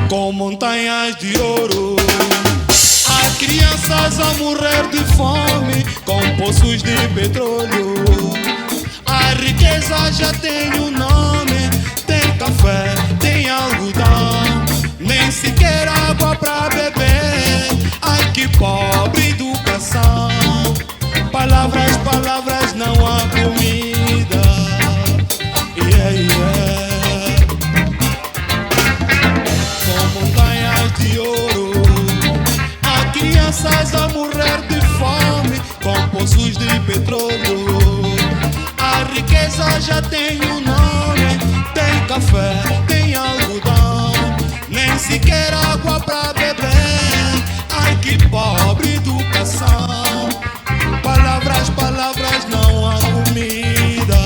Com montanhas de ouro, há crianças a morrer de fome, com poços de petróleo. A riqueza já tem um nome, tem café, tem algodão, nem sequer água pra beber. Ai que pobre educação, palavras, palavras, não há comida. Yeah, yeah. De ouro, há crianças a morrer de fome, com poços de petróleo. A riqueza já tem um nome, tem café, tem algodão, nem sequer água pra beber. Ai que pobre educação, palavras, palavras, não há comida.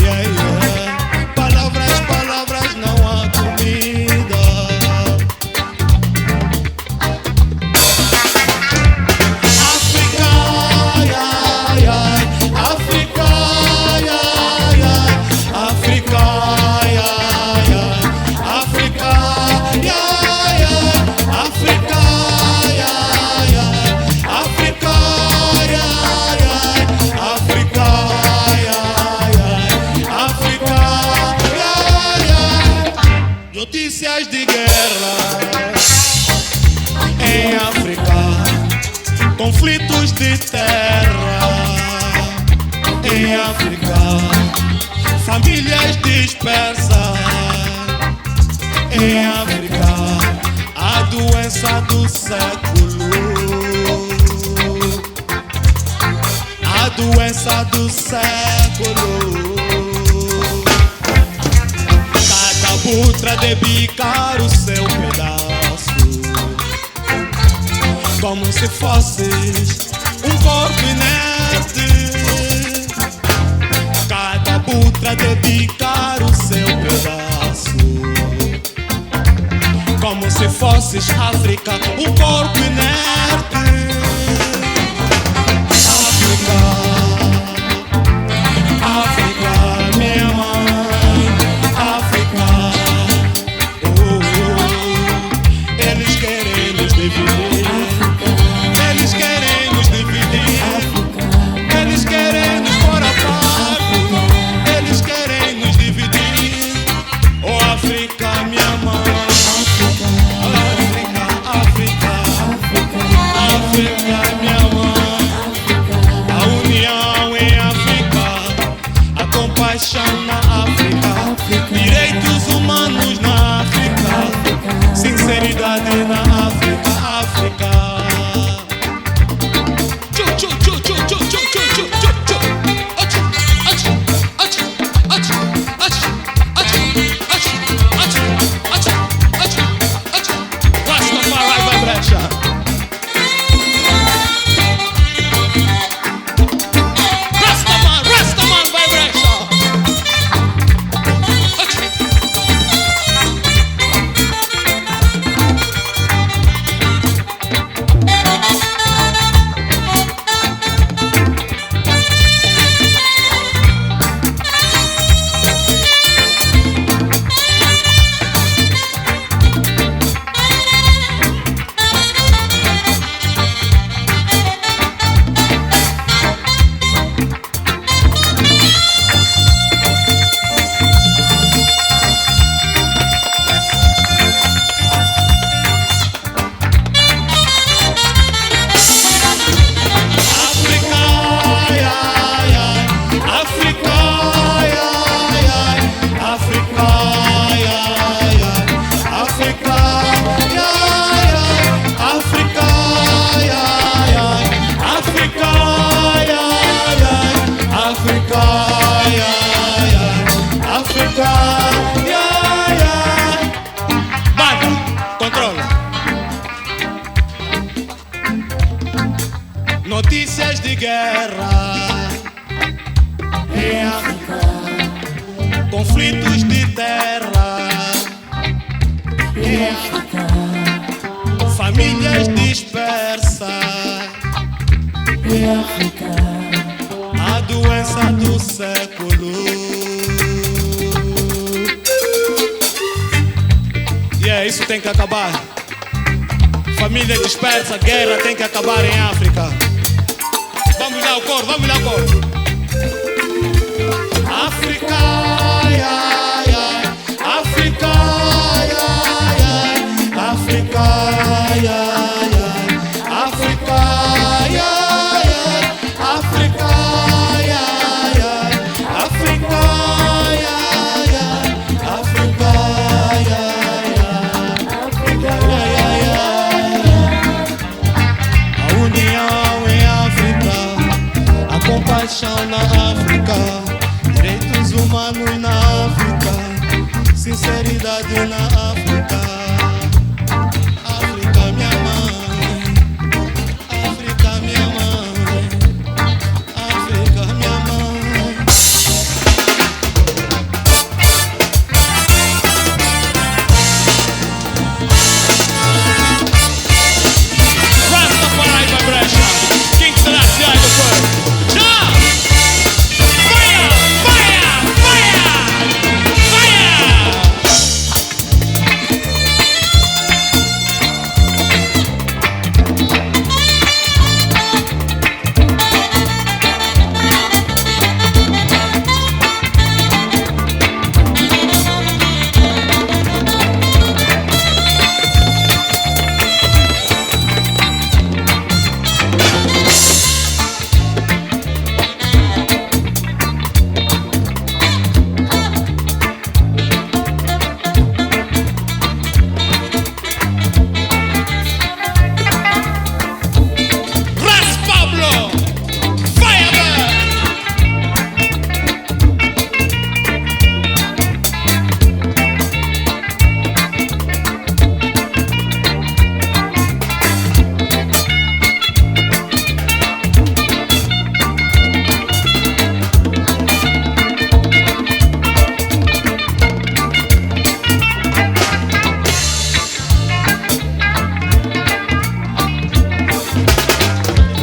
Yeah, yeah. Palavras, palavras, não há comida. Notícias de guerra em África, conflitos de terra em África, famílias dispersas em África, a doença do século, a doença do século. Putra de bicar o seu pedaço, como se fosses um corpo inerte. Cada putra de bicar o seu pedaço, como se fosses África, um corpo inerte. África, África, minha mãe. Eles querem nos dividir, eles querem nos pôr a pago, eles querem nos dividir. Oh África, minha mãe. África, África, África, minha mãe. A união em África, a compaixão na África, direitos humanos na África, sinceridade na África, África. guerra em África, conflitos de terra em África, famílias dispersas em África, a doença do século. E é isso, tem que acabar. Família dispersa, guerra tem que acabar em África. Vamos lá o coro, vamos lá o coro. África, ai, ai, ai. África, ai, ai, ai. África, ai, ai, ai. África, ai, ai, ai. África, ai, ai, ai. África, ai, ai, ai. África, ai, ai, ai. A união em África, a compaixão na África, direitos humanos na África, sinceridade na África. África, minha mãe. África, minha mãe. África, minha mãe. Rastafari vibration. King Selassie I the first. Jump! Fire! Fire! Fire! Fire! Ras Pablo! Firebird!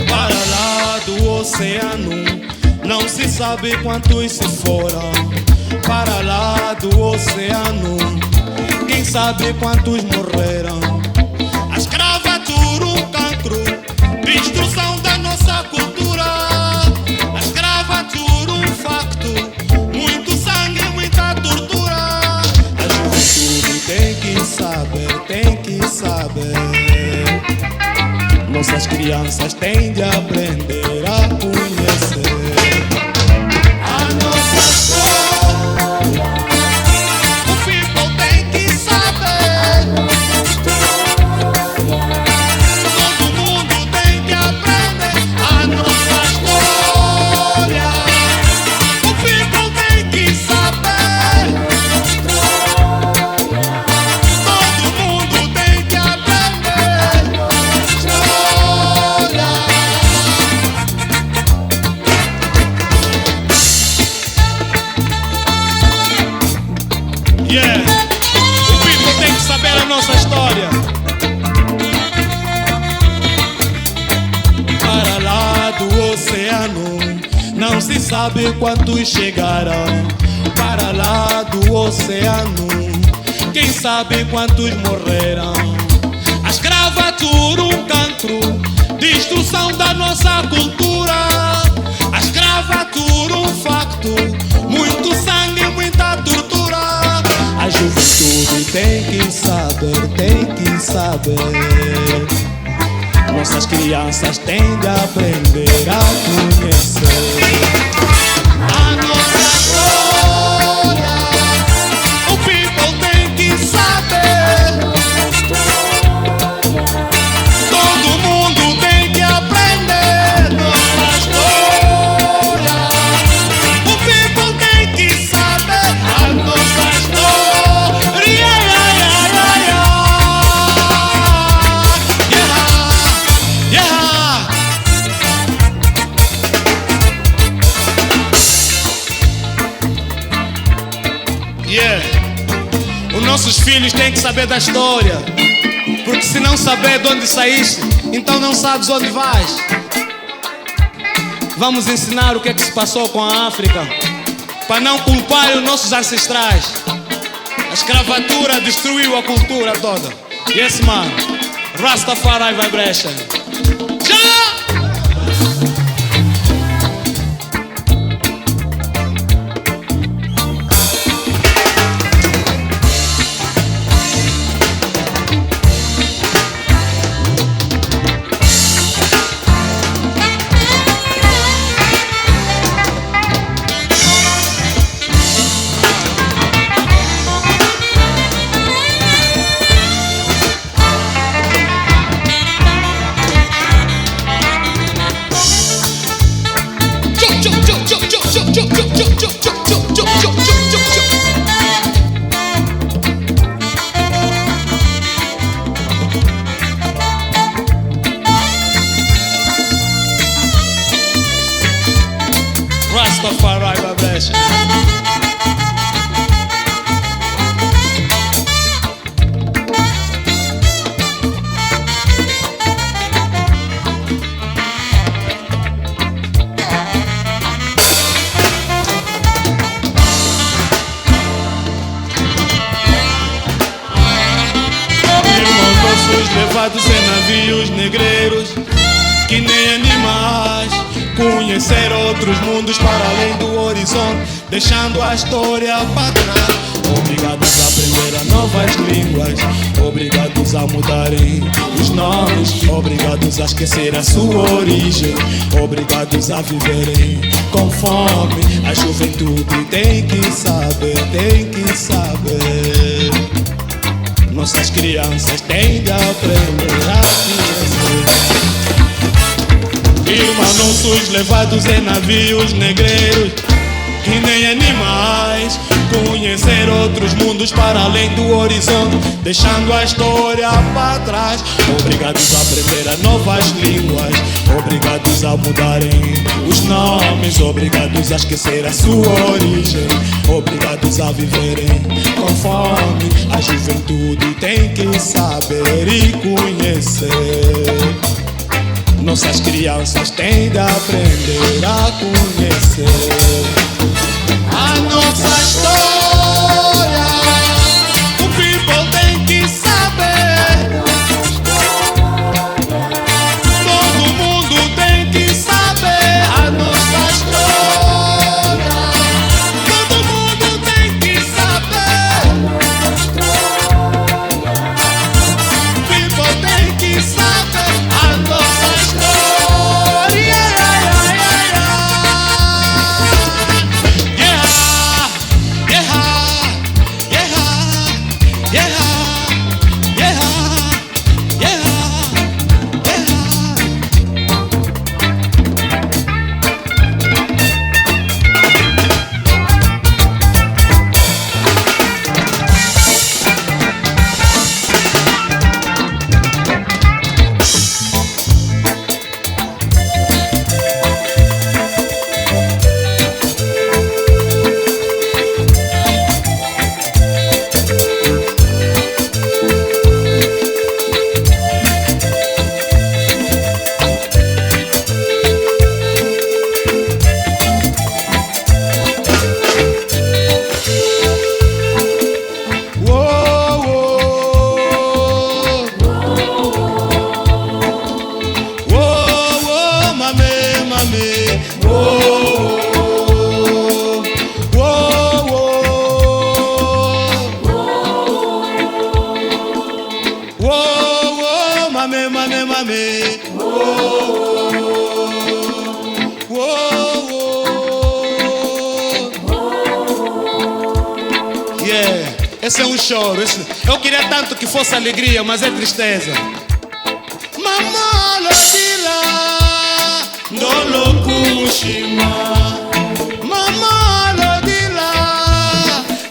Para lá do oceano, não se sabe quantos se foram. Para lá do oceano, quem sabe quantos morreram. A escravatura, um cancro, destruição da nossa cultura. A escravatura, um facto, muito sangue, muita tortura. A juventude tem que saber, tem que saber. Nossas crianças têm de aprender a conhecer a nossa história. O people tem que saber. Todo mundo tem que aprender a nossa história. O people tem que saber. Todo mundo tem que aprender. Yeah, o people tem que saber a nossa história. Para lá do oceano, não se sabe quantos chegaram. Para lá do oceano, quem sabe quantos morreram. A escravatura, um cancro, destruição da nossa cultura. A escravatura, um facto, muito sangue, muita tortura. A juventude tem que saber, tem que saber. Nossas crianças têm de aprender a conhecer a nossa história. O people tem que saber. Todo mundo tem que aprender nossa história. O people tem que saber a nossa história. Yeah, yeah, yeah, yeah. Yeah, yeah. nossos filhos têm que saber da história, porque se não saber de onde saíste, então não sabes onde vais. Vamos ensinar o que é que se passou com a África, para não culpar os nossos ancestrais. A escravatura destruiu a cultura toda. Yes, man. Rastafari Vibration. Já! Rastafari Vibration. Irmãos nossos levados em navios negreiros, que nem animais, conhecer outros mundos para além do horizonte, deixando a história para trás. Obrigados a aprender a novas línguas, obrigados a mudarem os nomes, obrigados a esquecer a sua origem, obrigados a viverem com fome. A juventude tem que saber, tem que saber. Nossas crianças têm de aprender a conhecer. Irmãos nossos levados em navios negreiros, que nem animais, conhecer outros mundos para além do horizonte, deixando a história para trás. Obrigados a aprender a novas línguas, obrigados a mudarem os nomes, obrigados a esquecer a sua origem, obrigados a viverem com fome. A juventude tem que saber e conhecer. Nossas crianças têm de aprender a conhecer a nossa história. O people tem que saber. Todo mundo tem que saber a nossa história. Todo mundo tem que saber. O people tem que saber a nossa história. Esse é um choro. Eu queria tanto que fosse alegria, mas é tristeza. Mamalo dila, ndolo kumushima. Mamalo dila,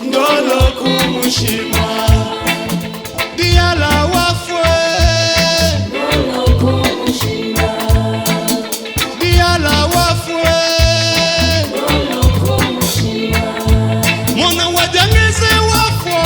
ndolo kumushima. Diala wafwe, ndolo kumushima. Diala wafwe, ndolo kumushima. Mwana wajangese wafwa.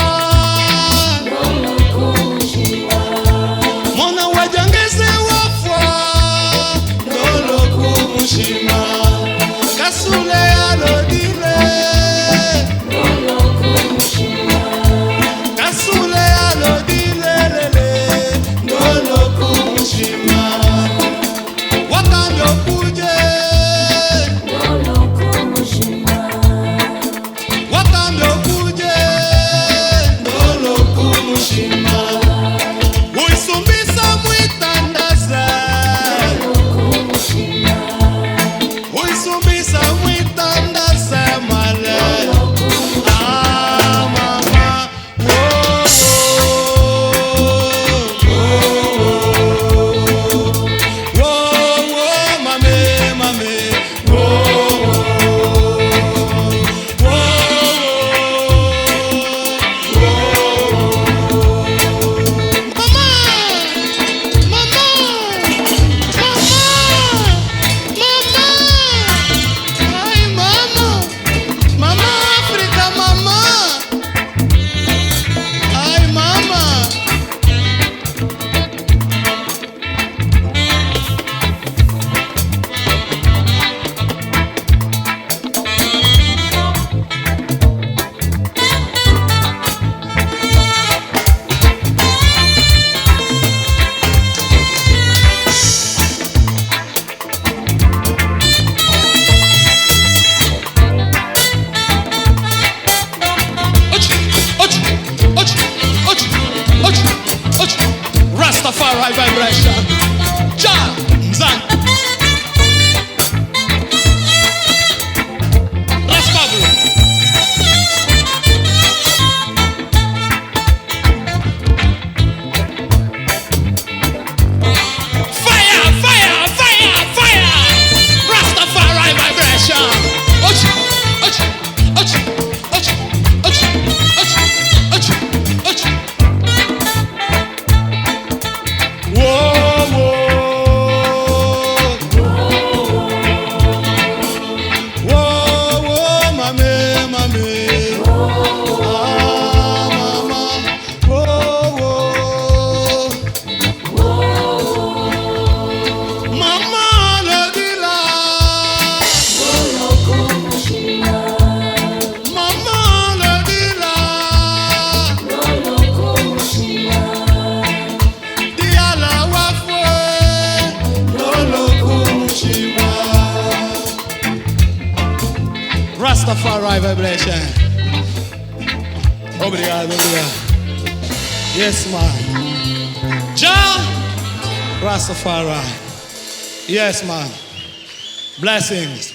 Rastafari vibration. Jah Zan. Raspablo. Fire, fire, fire, fire. Rastafari vibration. Och, och, och, och, och, och, och, och. Whoa, whoa, whoa, mame, mame, ah, mama, whoa, mama, le dila, mama, le dila. Rastafari vibration. Obrigado, obrigado. Yes, man. Jah Rastafari. Yes, man. Blessings.